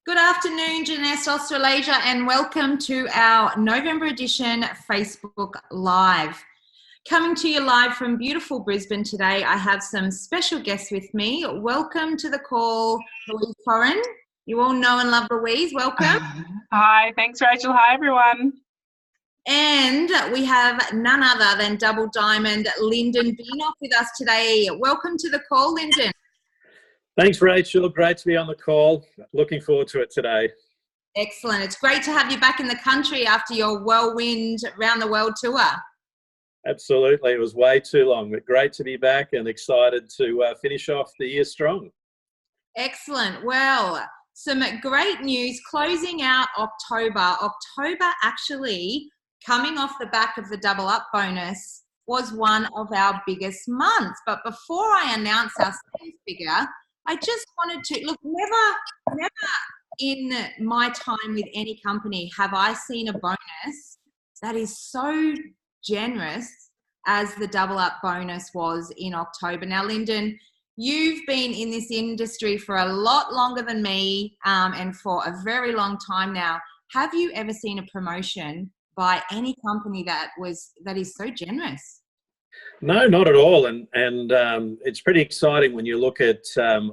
Good afternoon, Jeunesse Australasia, and welcome to our November edition Facebook Live. Coming to you live from beautiful Brisbane today, I have some special guests with me. Welcome to the call, Louise Corrin. You all know and love Louise. Welcome. Hi, thanks, Rachel. Hi, everyone. And we have none other than Double Diamond Lyndon Beanoff with us today. Welcome to the call, Lyndon. Thanks, Rachel. Great to be on the call. Looking forward to it today. Excellent. It's great to have you back in the country after your whirlwind round the world tour. Absolutely. It was way too long, but great to be back and excited to finish off the year strong. Excellent. Well, some great news closing out October. October actually, coming off the back of the double up bonus, was one of our biggest months. But before I announce our sales figure, I just wanted to look, never in my time with any company have I seen a bonus that is so generous as the double up bonus was in October. Now, Lyndon, you've been in this industry for a lot longer than me and for a very long time now. Have you ever seen a promotion by any company that is so generous? No, not at all. And it's pretty exciting when you look at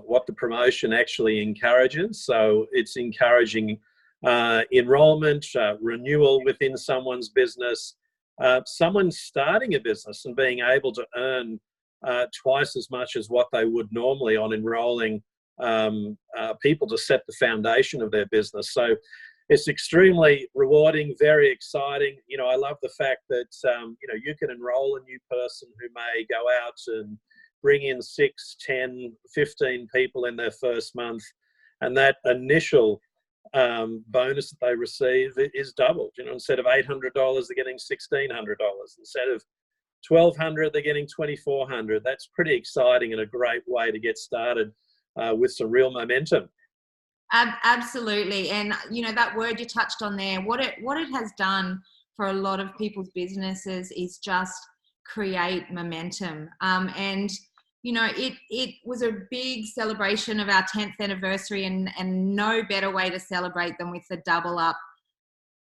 what the promotion actually encourages. So it's encouraging enrollment, renewal within someone's business, someone starting a business and being able to earn twice as much as what they would normally on enrolling people to set the foundation of their business. So it's extremely rewarding, very exciting. You know, I love the fact that, you can enroll a new person who may go out and bring in 6, 10, 15 people in their first month. And that initial bonus that they receive is doubled. You know, instead of $800, they're getting $1,600. Instead of $1,200, they're getting $2,400. That's pretty exciting and a great way to get started with some real momentum. Absolutely. And, you know, that word you touched on there, what it has done for a lot of people's businesses is just create momentum. And, you know, it was a big celebration of our 10th anniversary and no better way to celebrate than with the double up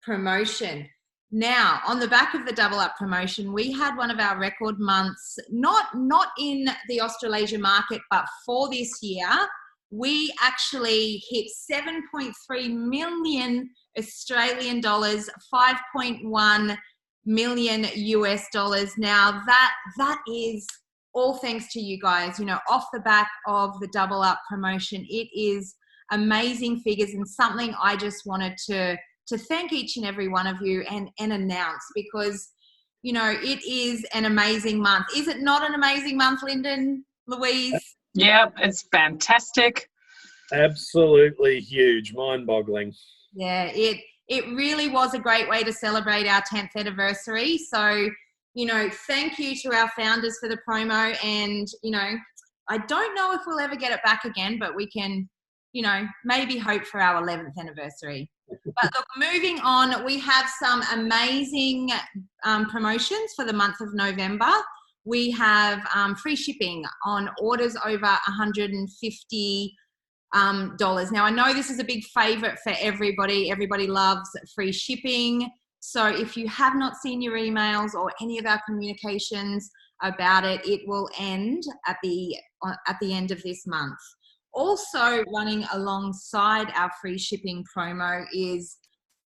promotion. Now, on the back of the double up promotion, we had one of our record months, not in the Australasia market, but for this year. We actually hit 7.3 million Australian dollars, 5.1 million US dollars. Now that is all thanks to you guys, you know, off the back of the double up promotion. It is amazing figures and something I just wanted to thank each and every one of you and announce because, you know, it is an amazing month. Is it not an amazing month, Lyndon, Louise? Yeah, it's fantastic. Absolutely huge, mind-boggling. Yeah, it really was a great way to celebrate our 10th anniversary. So, you know, thank you to our founders for the promo. And, you know, I don't know if we'll ever get it back again, but we can, you know, maybe hope for our 11th anniversary. But look, moving on, we have some amazing promotions for the month of November. We have free shipping on orders over $150. Now, I know this is a big favorite for everybody. Everybody loves free shipping. So if you have not seen your emails or any of our communications about it, it will end at the end of this month. Also running alongside our free shipping promo is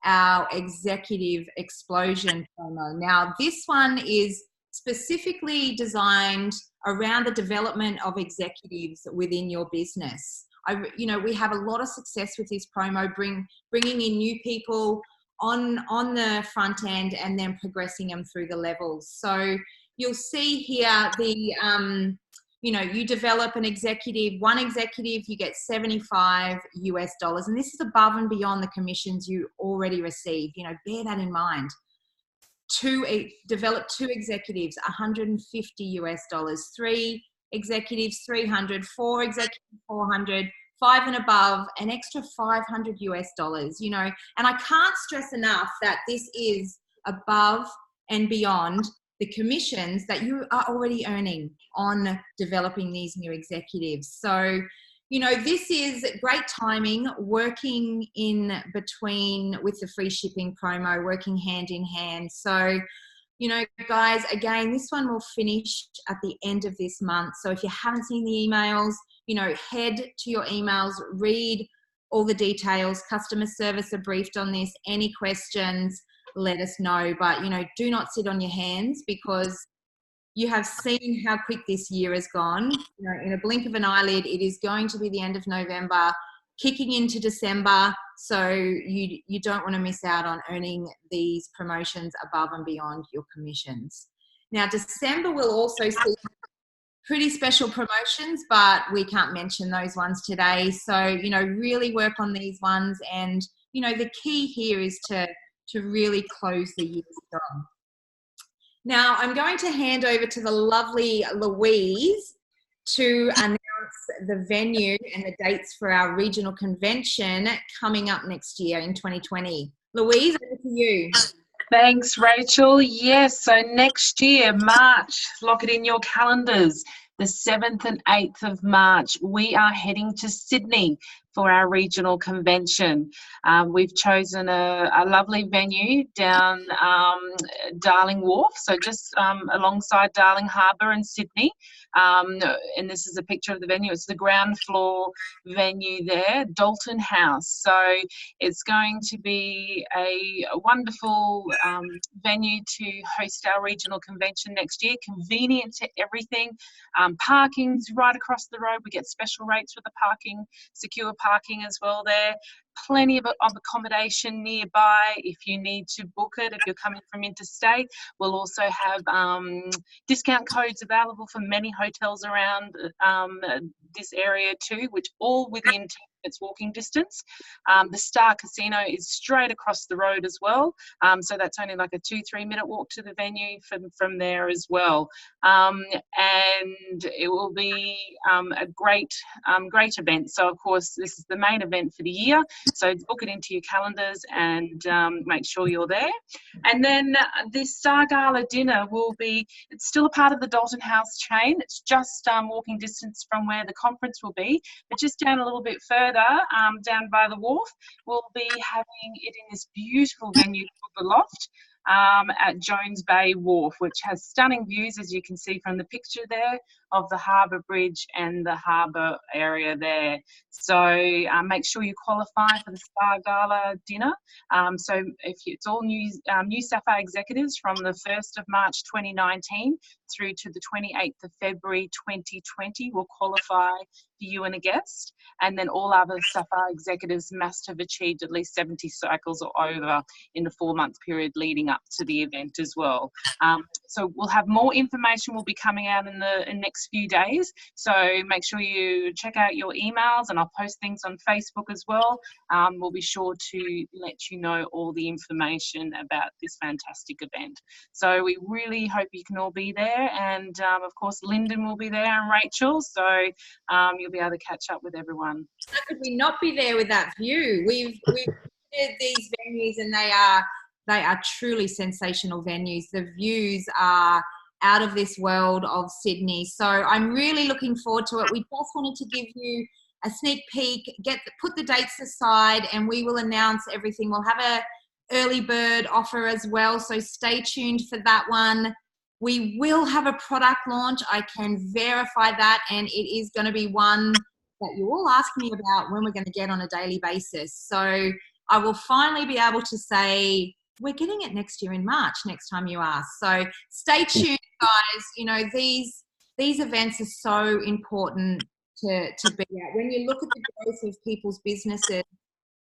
our Executive Explosion promo. Now, this one is specifically designed around the development of executives within your business. We have a lot of success with this promo, bringing in new people on the front end and then progressing them through the levels. So you'll see here you develop one executive, you get $75 US, and this is above and beyond the commissions you already receive. You know, bear that in mind. Develop 2 executives, $150 US, 3 executives, 300, 4 executives, 400, 5 and above, an extra $500 US, you know, and I can't stress enough that this is above and beyond the commissions that you are already earning on developing these new executives. So, you know, this is great timing, working in between with the free shipping promo, working hand in hand. So, you know, guys, again, this one will finish at the end of this month. So if you haven't seen the emails, you know, head to your emails, read all the details. Customer service are briefed on this. Any questions, let us know. But, you know, do not sit on your hands, because you have seen how quick this year has gone. You know, in a blink of an eyelid, it is going to be the end of November, kicking into December. So you don't want to miss out on earning these promotions above and beyond your commissions. Now, December will also see pretty special promotions, but we can't mention those ones today. So, you know, really work on these ones. And, you know, the key here is to really close the year strong. Now, I'm going to hand over to the lovely Louise to announce the venue and the dates for our regional convention coming up next year in 2020. Louise, over to you. Thanks, Rachel. Yes, so next year, March, lock it in your calendars. The 7th and 8th of March, we are heading to Sydney for our regional convention. We've chosen a lovely venue down Darling Wharf, so just alongside Darling Harbour in Sydney. And this is a picture of the venue. It's the ground floor venue there, Dalton House. So it's going to be a wonderful venue to host our regional convention next year. Convenient to everything. Parking's right across the road. We get special rates for the parking, secure parking as well there. Plenty of accommodation nearby if you need to book it, if you're coming from interstate. We'll also have discount codes available for many hotels around this area too, which all within 10 minutes walking distance. The Star Casino is straight across the road as well, so that's only like a 2-3 minute walk to the venue from there as well. And it will be a great event. So of course this is the main event for the year, so book it into your calendars and make sure you're there. And then this Star Gala dinner it's still a part of the Dalton House chain. It's just walking distance from where the conference will be, but just down a little bit further, down by the wharf, we'll be having it in this beautiful venue called The Loft at Jones Bay Wharf, which has stunning views, as you can see from the picture there, of the Harbour Bridge and the harbour area there. So make sure you qualify for the Star Gala dinner. So it's all new Sapphire executives from the 1st of March 2019 through to the 28th of February 2020 will qualify for you and a guest. And then all other Sapphire executives must have achieved at least 70 cycles or over in the 4-month period leading up to the event as well. So we'll have more information will be coming out in the next few days. So make sure you check out your emails, and I'll post things on Facebook as well. We'll be sure to let you know all the information about this fantastic event. So we really hope you can all be there. And of course, Lyndon will be there and Rachel. So you'll be able to catch up with everyone. How could we not be there with that view? We've visited these venues, and they are truly sensational venues. The views are out of this world of Sydney. So I'm really looking forward to it. We just wanted to give you a sneak peek, put the dates aside, and we will announce everything. We'll have a early bird offer as well, so stay tuned for that one. We will have a product launch. I can verify that, and it is going to be one that you all ask me about when we're going to get on a daily basis. So I will finally be able to say, we're getting it next year in March, next time you ask. So stay tuned, guys. You know, these events are so important to be at. When you look at the growth of people's businesses,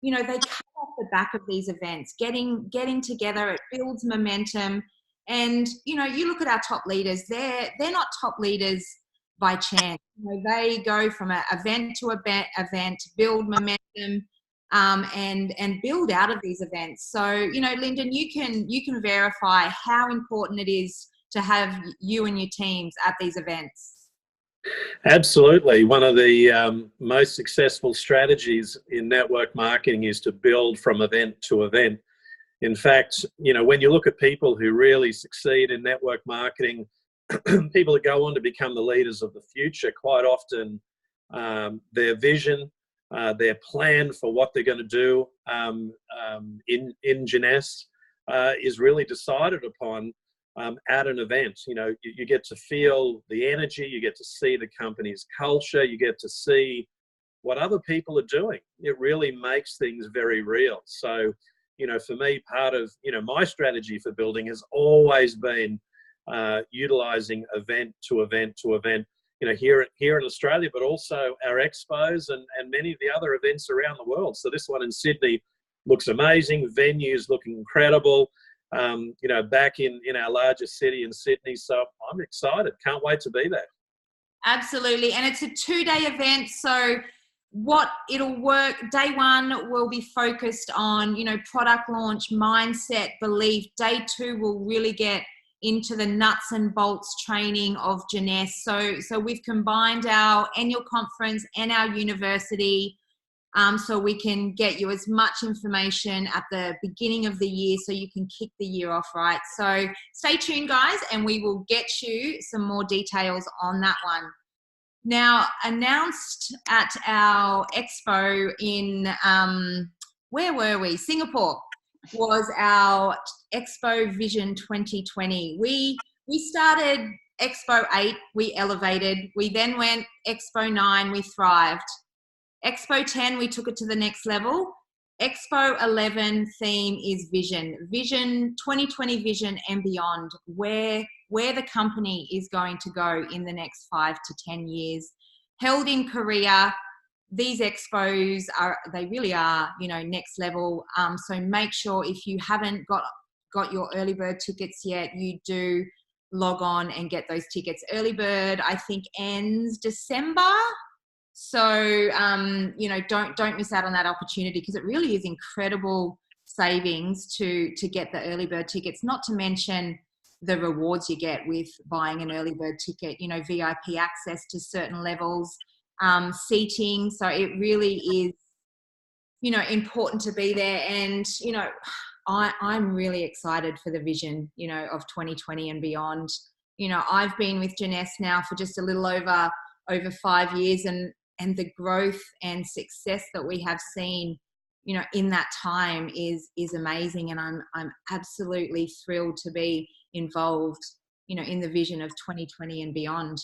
you know, they come off the back of these events, getting together, it builds momentum. And, you know, you look at our top leaders, they're not top leaders by chance. You know, they go from an event to event, build momentum, and build out of these events. So, you know, Lyndon, you can verify how important it is to have you and your teams at these events. Absolutely. One of the most successful strategies in network marketing is to build from event to event. In fact, you know, when you look at people who really succeed in network marketing, people that go on to become the leaders of the future, quite often their vision, their plan for what they're going to do in Jeunesse is really decided upon at an event. You know, you get to feel the energy, you get to see the company's culture, you get to see what other people are doing. It really makes things very real. So, you know, for me, part of, you know, my strategy for building has always been utilizing event to event to event, you know, here in Australia, but also our expos and many of the other events around the world. So this one in Sydney looks amazing. Venues looking incredible. You know, back in our largest city in Sydney. So I'm excited. Can't wait to be there. Absolutely. And it's a 2-day event. So what it'll work, day one will be focused on, you know, product launch, mindset, belief. Day two will really get into the nuts and bolts training of Jeunesse. So we've combined our annual conference and our university, so we can get you as much information at the beginning of the year so you can kick the year off right. So stay tuned, guys, and we will get you some more details on that one. Now, announced at our expo in, where were we? Singapore was our Expo Vision 2020. We started Expo 8, we elevated. We then went Expo 9, we thrived. Expo 10, we took it to the next level. Expo 11 theme is vision 2020 vision and beyond, where the company is going to go in the next 5 to 10 years. Held in Korea, these expos they really are, you know, next level. So make sure if you haven't got your early bird tickets yet, you do log on and get those tickets. Early bird, I think, ends December. So, you know, don't miss out on that opportunity, because it really is incredible savings to get the early bird tickets, not to mention the rewards you get with buying an early bird ticket, you know, VIP access to certain levels, seating. So it really is, you know, important to be there. And, you know, I'm really excited for the vision, you know, of 2020 and beyond. You know, I've been with Jeunesse now for just a little over 5 years, and the growth and success that we have seen, you know, in that time is amazing. And I'm absolutely thrilled to be involved, you know, in the vision of 2020 and beyond.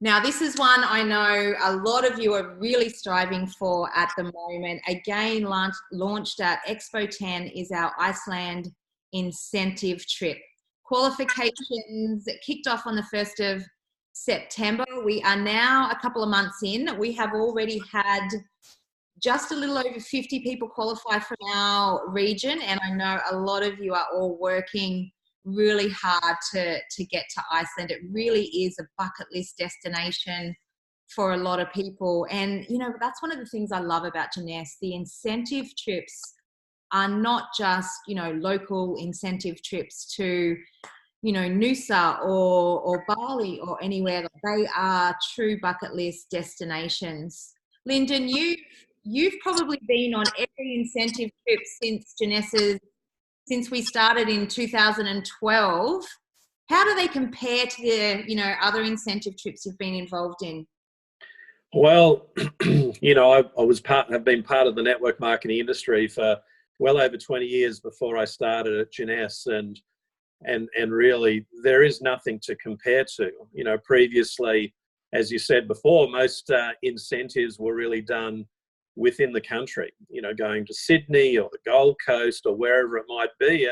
Now, this is one I know a lot of you are really striving for at the moment. Again, launched at Expo 10 is our Iceland incentive trip. Qualifications kicked off on the 1st of September. We are now a couple of months in. We have already had just a little over 50 people qualify from our region, and I know a lot of you are all working really hard to get to Iceland. It really is a bucket list destination for a lot of people. And, you know, that's one of the things I love about Jeunesse. The incentive trips are not just, you know, local incentive trips to, you know, Noosa or Bali or anywhere. They are true bucket list destinations. Lyndon, you've probably been on every incentive trip since we started in 2012. How do they compare to the, you know, other incentive trips you've been involved in? Well, you know, have been part of the network marketing industry for well over 20 years before I started at Jeunesse, and really there is nothing to compare to. You know, previously, as you said before, most incentives were really done within the country, you know, going to Sydney or the Gold Coast or wherever it might be.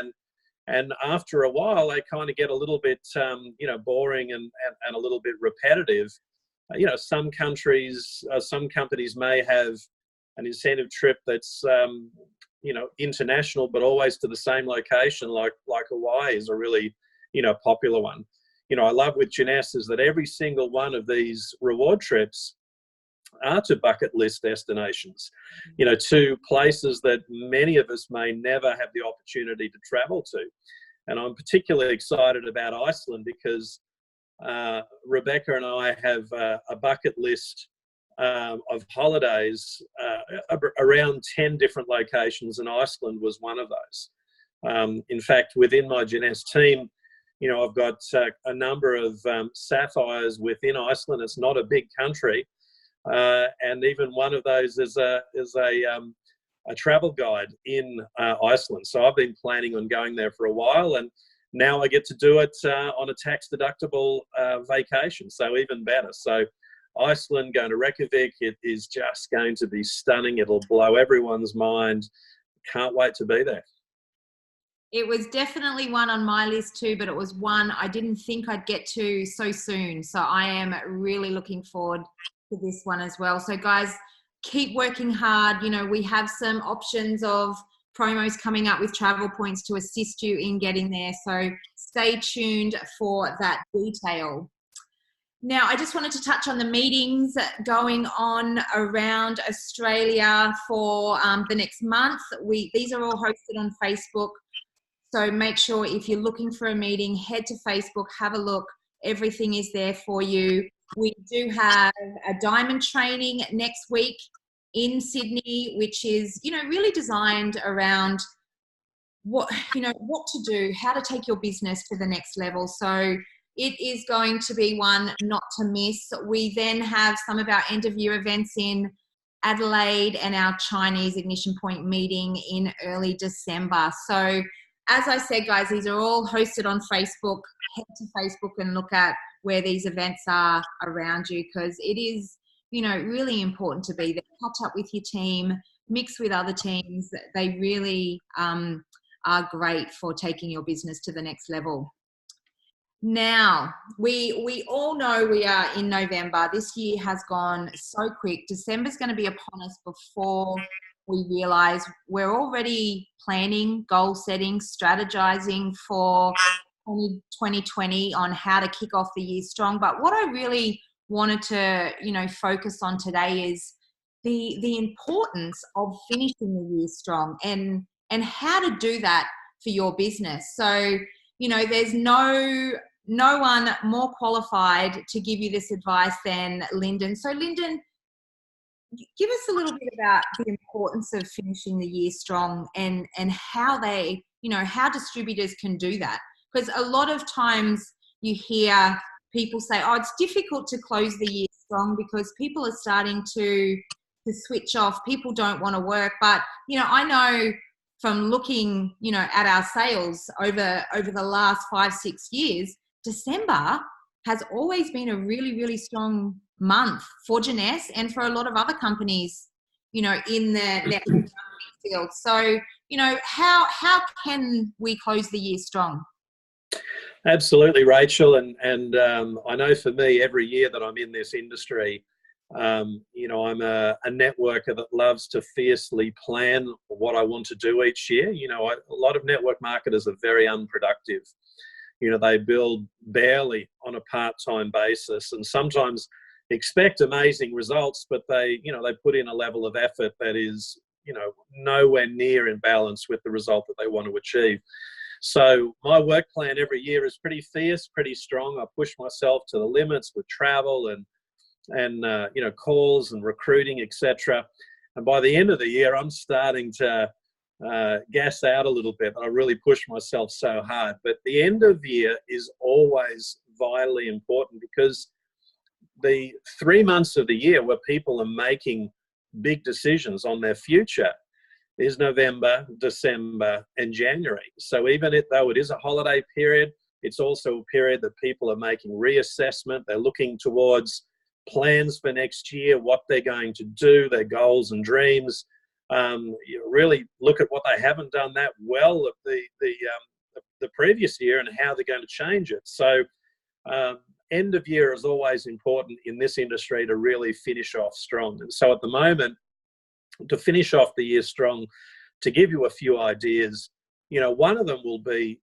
And after a while, they kind of get a little bit, you know, boring and a little bit repetitive. You know, some companies may have an incentive trip that's, you know, international, but always to the same location, like Hawaii is a really, you know, popular one. You know, I love with Jeunesse is that every single one of these reward trips are to bucket list destinations, you know, to places that many of us may never have the opportunity to travel to. And I'm particularly excited about Iceland because Rebecca and I have a bucket list of holidays around 10 different locations, and Iceland was one of those. In fact, within my Jeunesse team, I've got a number of sapphires within Iceland. It's not a big country, and even one of those is a travel guide in Iceland. So I've been planning on going there for a while, and now I get to do it on a tax-deductible vacation. So even better. So Iceland, going to Reykjavik, it is just going to be stunning. It'll blow everyone's mind. Can't wait to be there. It was definitely one on my list too, but it was one I didn't think I'd get to so soon. So I am really looking forward to this one as well. So guys, keep working hard. We have some options of promos coming up with travel points to assist you in getting there. So stay tuned for that detail. Now, I just wanted to touch on the meetings going on around Australia for the next month. These are all hosted on Facebook. So make sure if you're looking for a meeting, head to Facebook, have a look. Everything is there for you. We do have a diamond training next week in Sydney, which is, really designed around what to do, how to take your business to the next level. So it is going to be one not to miss. We then have some of our end of year events in Adelaide and our Chinese Ignition Point meeting in early December. So as I said, guys, these are all hosted on Facebook. Head to Facebook and look at where these events are around you, because it is, really important to be there. Catch up with your team, mix with other teams. They really are great for taking your business to the next level. Now, we all know we are in November. This year has gone so quick. December's going to be upon us before we realise we're already planning, goal setting, strategizing for 2020 on how to kick off the year strong. But what I really wanted to, focus on today is the importance of finishing the year strong and how to do that for your business. So, there's no one more qualified to give you this advice than Lyndon. So Lyndon, give us a little bit about the importance of finishing the year strong and how they, how distributors can do that. Because a lot of times you hear people say, oh, it's difficult to close the year strong because people are starting to switch off. People don't want to work. But, I know from looking, at our sales over the last 5-6 years, December has always been a really, really strong month for Jeunesse and for a lot of other companies, in the network marketing field. So, how can we close the year strong? Absolutely, Rachel. And I know for me, every year that I'm in this industry, I'm a networker that loves to fiercely plan what I want to do each year. A lot of network marketers are very unproductive. They build barely on a part-time basis and sometimes expect amazing results, but they put in a level of effort that is, nowhere near in balance with the result that they want to achieve. So my work plan every year is pretty fierce, pretty strong. I push myself to the limits with travel and calls and recruiting, etc. And by the end of the year, I'm starting to gas out a little bit. I really push myself so hard. But the end of the year is always vitally important because the 3 months of the year where people are making big decisions on their future is November, December, and January. So even though it is a holiday period, it's also a period that people are making reassessment. They're looking towards plans for next year, what they're going to do, their goals and dreams. You really look at what they haven't done that well of the previous year and how they're going to change it. So end of year is always important in this industry to really finish off strong. And so at the moment, to finish off the year strong, to give you a few ideas, one of them will be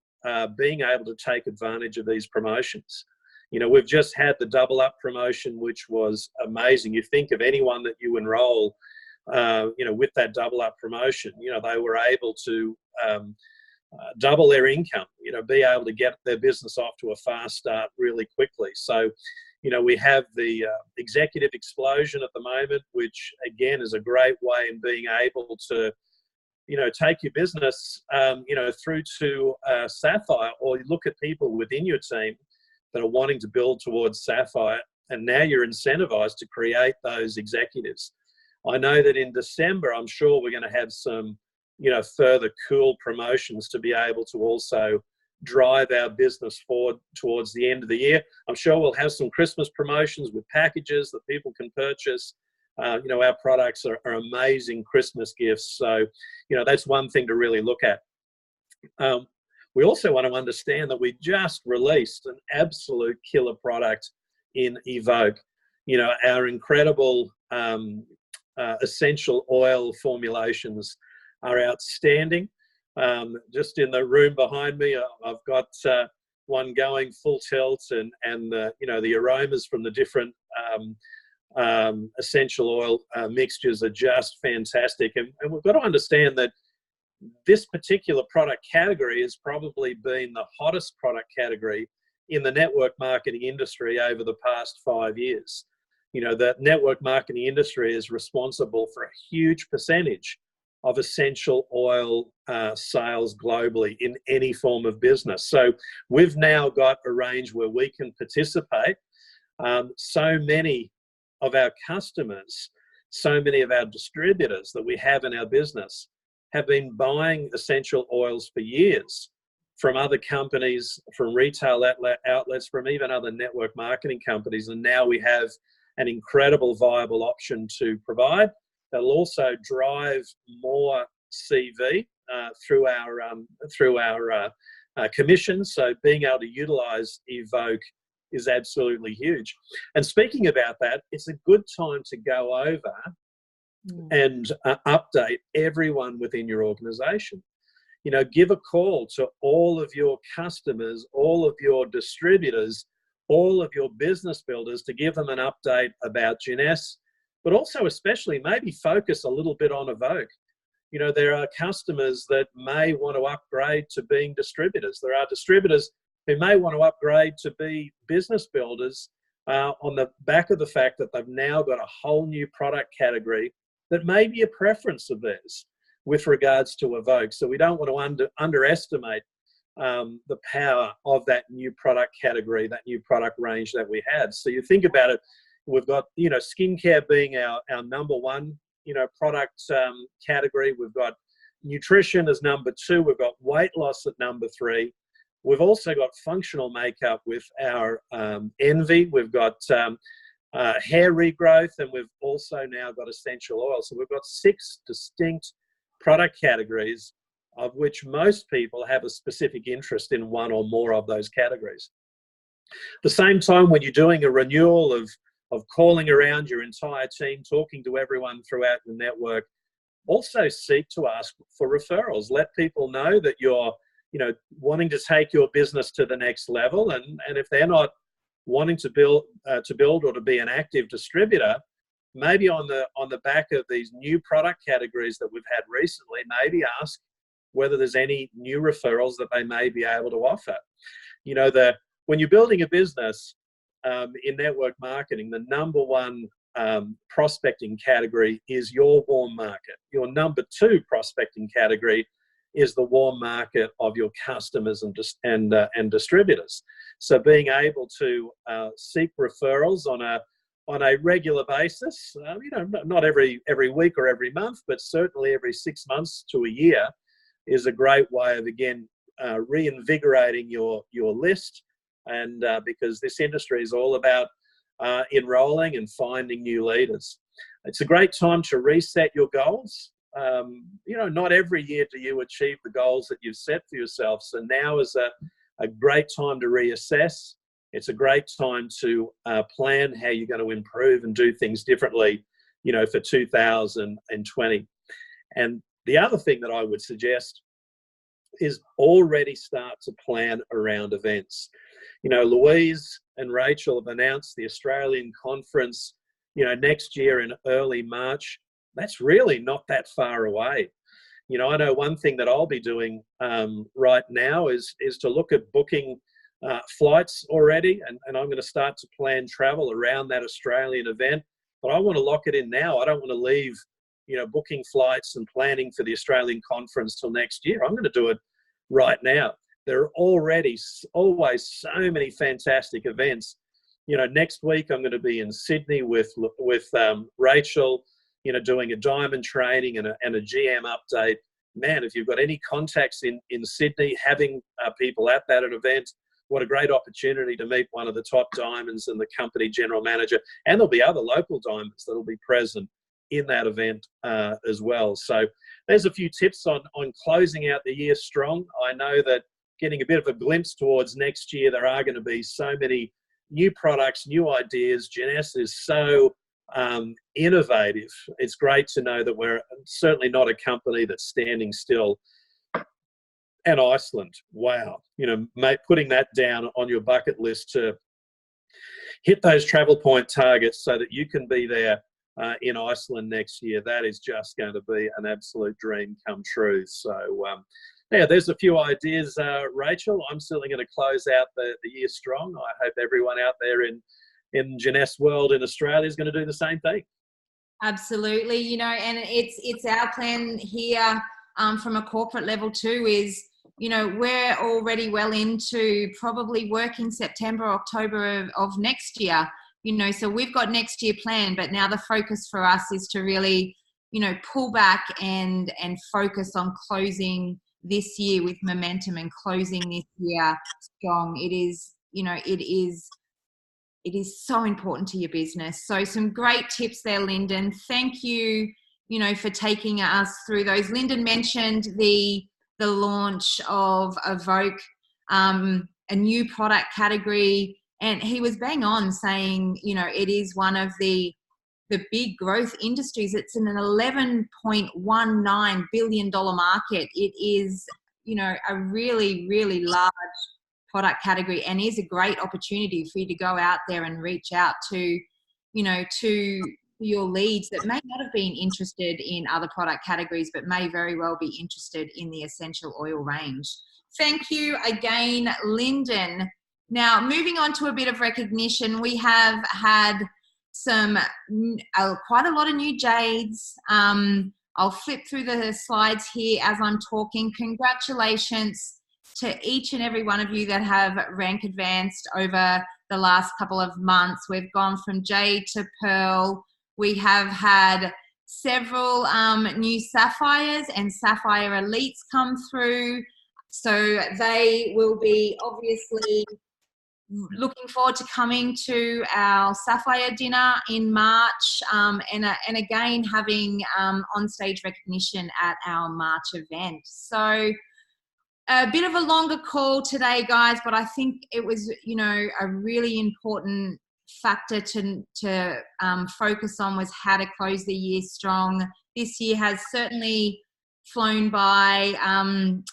being able to take advantage of these promotions. We've just had the Double Up promotion, which was amazing. You think of anyone that you enroll, with that Double Up promotion, they were able to double their income, be able to get their business off to a fast start really quickly. So, we have the executive explosion at the moment, which again is a great way in being able to take your business, through to Sapphire, or you look at people within your team that are wanting to build towards Sapphire, and now you're incentivized to create those executives. I know that in December, I'm sure we're going to have some, further cool promotions to be able to also drive our business forward towards the end of the year. I'm sure we'll have some Christmas promotions with packages that people can purchase. Our products are amazing Christmas gifts. So, that's one thing to really look at. We also want to understand that we just released an absolute killer product in Evoke. Our incredible essential oil formulations are outstanding. Just in the room behind me, I've got one going full tilt, and the aromas from the different essential oil mixtures are just fantastic. And we've got to understand that this particular product category has probably been the hottest product category in the network marketing industry over the past 5 years. The network marketing industry is responsible for a huge percentage of essential oil sales globally in any form of business. So we've now got a range where we can participate. So many of our customers, so many of our distributors that we have in our business have been buying essential oils for years from other companies, from retail outlets, from even other network marketing companies. And now we have an incredible viable option to provide. That'll also drive more CV through our commissions. So being able to utilize Evoke is absolutely huge. And speaking about that, it's a good time to go over and update everyone within your organization. Give a call to all of your customers, all of your distributors, all of your business builders to give them an update about Giness, but also especially maybe focus a little bit on Evoke. There are customers that may want to upgrade to being distributors. There are distributors who may want to upgrade to be business builders on the back of the fact that they've now got a whole new product category that may be a preference of theirs with regards to Evoke. So we don't want to underestimate the power of that new product category, that new product range that we have. So you think about it, we've got, skincare being our number one, product category. We've got nutrition as number two. We've got weight loss at number three. We've also got functional makeup with our Envy. We've got hair regrowth, and we've also now got essential oil. So we've got 6 distinct product categories, of which most people have a specific interest in one or more of those categories. At the same time, when you're doing a renewal of calling around your entire team, talking to everyone throughout the network, also seek to ask for referrals. Let people know that you're wanting to take your business to the next level, and if they're not wanting to build or to be an active distributor, maybe on the back of these new product categories that we've had recently, maybe ask whether there's any new referrals that they may be able to offer. When you're building a business in network marketing, the number one prospecting category is your warm market. Your number two prospecting category is the warm market of your customers and distributors. So being able to seek referrals on a regular basis, not every week or every month, but certainly every 6 months to a year, is a great way of, again, reinvigorating your list. And because this industry is all about enrolling and finding new leaders. It's a great time to reset your goals. Not every year do you achieve the goals that you've set for yourself. So now is a great time to reassess. It's a great time to plan how you're going to improve and do things differently, for 2020. And the other thing that I would suggest is already start to plan around events. Louise and Rachel have announced the Australian conference, next year in early March. That's really not that far away. I know one thing that I'll be doing right now is to look at booking flights already, and I'm going to start to plan travel around that Australian event. But I want to lock it in now. I don't want to leave, booking flights and planning for the Australian conference till next year. I'm going to do it right now. There are already always so many fantastic events. Next week I'm going to be in Sydney with Rachel, doing a diamond training and a GM update. Man, if you've got any contacts in Sydney, having people at that event, what a great opportunity to meet one of the top diamonds and the company general manager. And there'll be other local diamonds that'll be present in that event as well. So there's a few tips on closing out the year strong. I know that getting a bit of a glimpse towards next year, there are going to be so many new products, new ideas. Jeunesse is so innovative. It's great to know that we're certainly not a company that's standing still. And Iceland, wow, mate, putting that down on your bucket list to hit those travel point targets so that you can be there in Iceland next year, that is just going to be an absolute dream come true. So yeah, there's a few ideas, Rachel. I'm certainly going to close out the year strong. I hope everyone out there in Jeunesse world in Australia is going to do the same thing. Absolutely, and it's our plan here from a corporate level too, is, we're already well into probably working September, October of next year, so we've got next year planned, but now the focus for us is to really, pull back and focus on closing this year with momentum and closing this year strong. It is so important to your business. So some great tips there, Lyndon. Thank you, for taking us through those. Lyndon mentioned the launch of Evoke, a new product category, and he was bang on saying, it is one of the big growth industries. It's an $11.19 billion market. It is, a really, really large product category, and is a great opportunity for you to go out there and reach out to, to your leads that may not have been interested in other product categories, but may very well be interested in the essential oil range. Thank you again, Lyndon. Now, moving on to a bit of recognition, we have had quite a lot of new jades. I'll flip through the slides here as I'm talking. Congratulations to each and every one of you that have rank advanced over the last couple of months. We've gone from jade to pearl. We have had several new sapphires and sapphire elites come through. So they will be obviously looking forward to coming to our sapphire dinner in March, and again having on-stage recognition at our March event. So a bit of a longer call today, guys, but I think it was, a really important factor to focus on was how to close the year strong. This year has certainly flown by.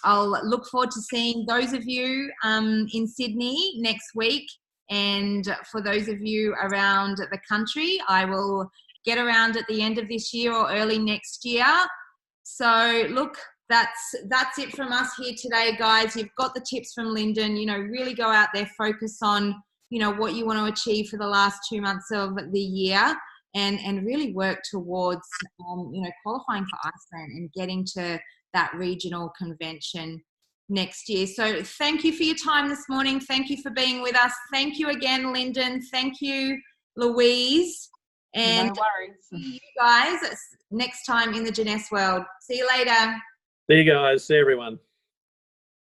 I'll look forward to seeing those of you in Sydney next week, and for those of you around the country, I will get around at the end of this year or early next year. So look, that's it from us here today, guys. You've got the tips from Lyndon. Really go out there, focus on what you want to achieve for the last 2 months of the year, and really work towards qualifying for Iceland and getting to that regional convention next year. So thank you for your time this morning. Thank you for being with us. Thank you again, Lyndon. Thank you, Louise. And no worries. See you guys next time in the Jeunesse world. See you later. See you guys. See everyone.